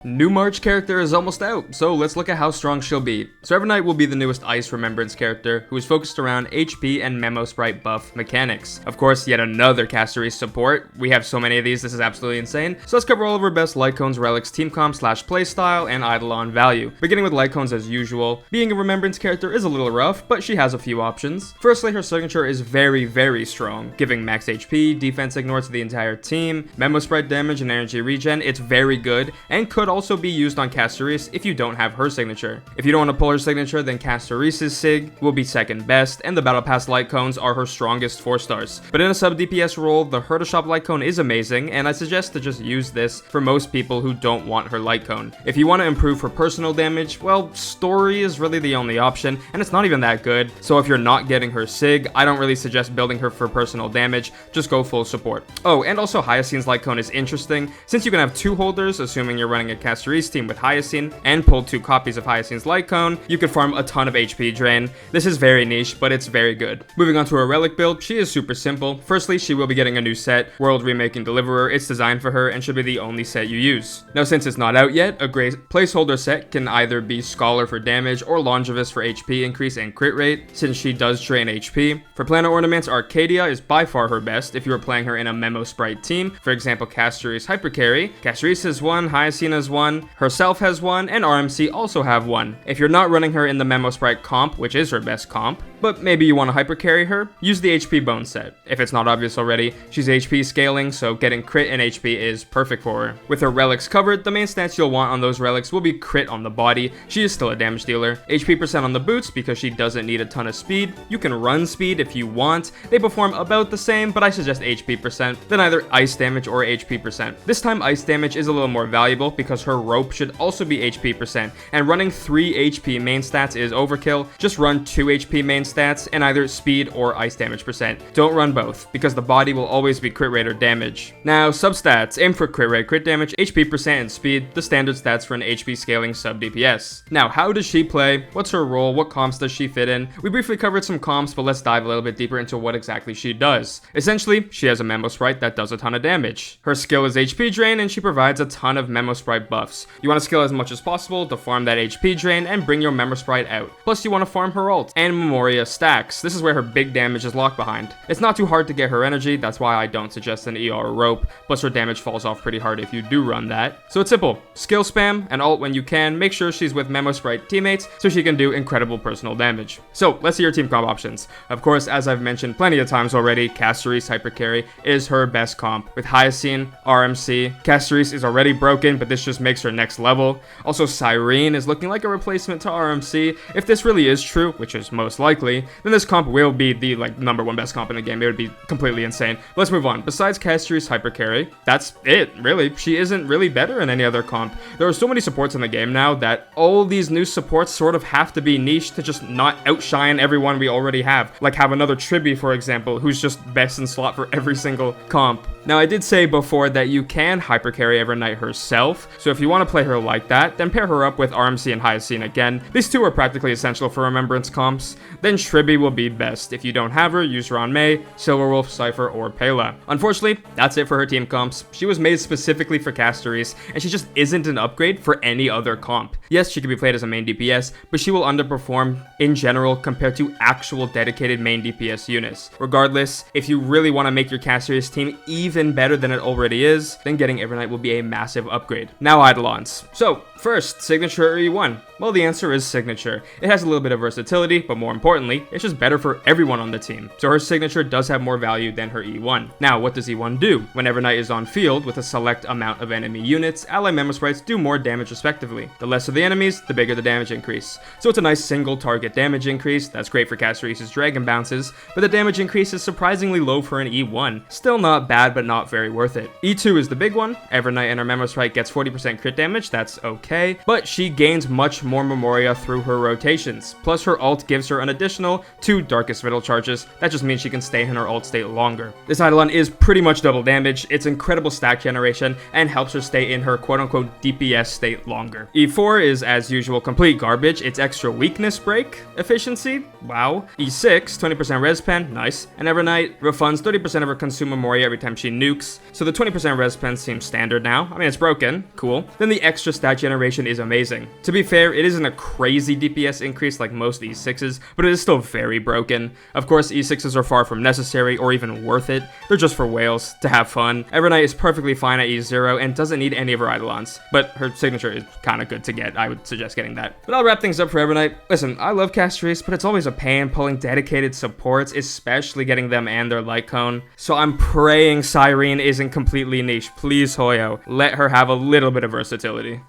New March character is almost out, so let's look at how strong she'll be. So Evernight will be the newest Ice Remembrance character, who is focused around HP and Memo Sprite buff mechanics. Of course, yet another Casteries support. We have so many of these, this is absolutely insane. So let's cover all of our best Lightcones, Relics, Teamcomps / Playstyle, and Eidolon Value. Beginning with Lightcones as usual. Being a Remembrance character is a little rough, but she has a few options. Firstly, her signature is very strong, giving max HP, defense ignore to the entire team, Memo Sprite damage and energy regen. It's very good, and could also be used on Casteries if you don't have her signature. If you don't want to pull her signature, then Casteries' sig will be second best, and the Battle Pass Lightcones are her strongest 4 stars. But in a sub DPS role, the Herda Shop Lightcone is amazing, and I suggest to just use this for most people who don't want her Lightcone. If you want to improve her personal damage, well, Story is really the only option, and it's not even that good, so if you're not getting her sig, I don't really suggest building her for personal damage, just go full support. Oh, and also Hyacint's Lightcone is interesting, since you can have 2 holders, assuming you're running a Casteries team with Hyacint, and pull 2 copies of Hyacint's Lightcone, you could farm a ton of HP drain. This is very niche, but it's very good. Moving on to her Relic build, she is super simple. Firstly, she will be getting a new set, World Remaking Deliverer. It's designed for her and should be the only set you use. Now, since it's not out yet, a great placeholder set can either be Scholar for damage or Longevous for HP increase and crit rate, since she does drain HP. For planet ornaments, Arcadia is by far her best if you are playing her in a Memo Sprite team. For example, Casteries Hypercarry. Casteries has 1, Hyacint has 1, herself has 1, and RMC also have 1. If you're not running her in the Memo Sprite comp, which is her best comp, but maybe you want to hypercarry her, use the HP bone set. If it's not obvious already, she's HP scaling, so getting crit and HP is perfect for her. With her relics covered, the main stats you'll want on those relics will be crit on the body. She is still a damage dealer. HP percent on the boots because she doesn't need a ton of speed. You can run speed if you want. They perform about the same, but I suggest HP percent, then either ice damage or HP percent. This time ice damage is a little more valuable because her rope should also be HP percent, and running 3 HP main stats is overkill. Just run 2 HP main stats and either speed or ice damage percent. Don't run both, because the body will always be crit rate or damage. Now, substats, aim for crit rate, crit damage, HP percent, and speed, the standard stats for an HP scaling sub DPS. Now, how does she play? What's her role? What comps does she fit in? We briefly covered some comps, but let's dive a little bit deeper into what exactly she does. Essentially, she has a Memo Sprite that does a ton of damage. Her skill is HP drain, and she provides a ton of Memo Sprite buffs. You want to skill as much as possible to farm that HP drain and bring your Memo Sprite out. Plus, you want to farm her ult and Memoria stacks. This is where her big damage is locked behind. It's not too hard to get her energy, that's why I don't suggest an ER rope, plus her damage falls off pretty hard if you do run that. So it's simple, skill spam and ult when you can, make sure she's with Memo Sprite teammates so she can do incredible personal damage. So let's see your team comp options. Of course, as I've mentioned plenty of times already, Casteries Hypercarry is her best comp. With Hyacint, RMC, Casteries is already broken, but this just makes her next level. Also, Cyrene is looking like a replacement to RMC. If this really is true, which is most likely, then this comp will be the #1 best comp in the game. It would be completely insane. Let's move on. Besides Casteries Hypercarry, that's it, really. She isn't really better in any other comp. There are so many supports in the game now that all these new supports sort of have to be niche to just not outshine everyone we already have. Like have another Tribi, for example, who's just best in slot for every single comp. Now, I did say before that you can hypercarry Evernight herself, so if you want to play her like that, then pair her up with RMC and Hyacint again. These two are practically essential for Remembrance comps. Then Tribi will be best. If you don't have her, use her on Mei, Silverwolf, Cypher, or Pela. Unfortunately, that's it for her team comps. She was made specifically for Casteries, and she just isn't an upgrade for any other comp. Yes, she can be played as a main DPS, but she will underperform in general compared to actual dedicated main DPS units. Regardless, if you really want to make your Casteries team even better than it already is, then getting Evernight will be a massive upgrade. Now, Eidolons. So, first, signature or E1? Well, the answer is signature. It has a little bit of versatility, but more importantly, it's just better for everyone on the team. So her signature does have more value than her E1. Now, what does E1 do? When Evernight is on field with a select amount of enemy units, ally Memo Sprites do more damage respectively. The lesser the enemies, the bigger the damage increase. So it's a nice single target damage increase. That's great for Casteries' Dragon Bounces, but the damage increase is surprisingly low for an E1. Still not bad, but not very worth it. E2 is the big one. Evernight and her Memo Sprite gets 40% crit damage. That's okay. okay, but she gains much more Memoria through her rotations. Plus her ult gives her an additional 2 Darkest Riddle charges. That just means she can stay in her ult state longer. This Eidolon is pretty much double damage, it's incredible stack generation, and helps her stay in her quote-unquote DPS state longer. E4 is, as usual, complete garbage. It's extra weakness break efficiency, wow. E6, 20% res pen, nice. And Evernight refunds 30% of her consumed Memoria every time she nukes, so the 20% res pen seems standard now. I mean, it's broken, cool. Then the extra stat generation is amazing. To be fair, it isn't a crazy DPS increase like most E6s, but it is still very broken. Of course, E6s are far from necessary or even worth it. They're just for whales, to have fun. Evernight is perfectly fine at E0 and doesn't need any of her Eidolons, but her signature is kind of good to get. I would suggest getting that. But I'll wrap things up for Evernight. Listen, I love Castries, but it's always a pain pulling dedicated supports, especially getting them and their Lightcone. So I'm praying Cyrene isn't completely niche. Please, Hoyo, let her have a little bit of versatility.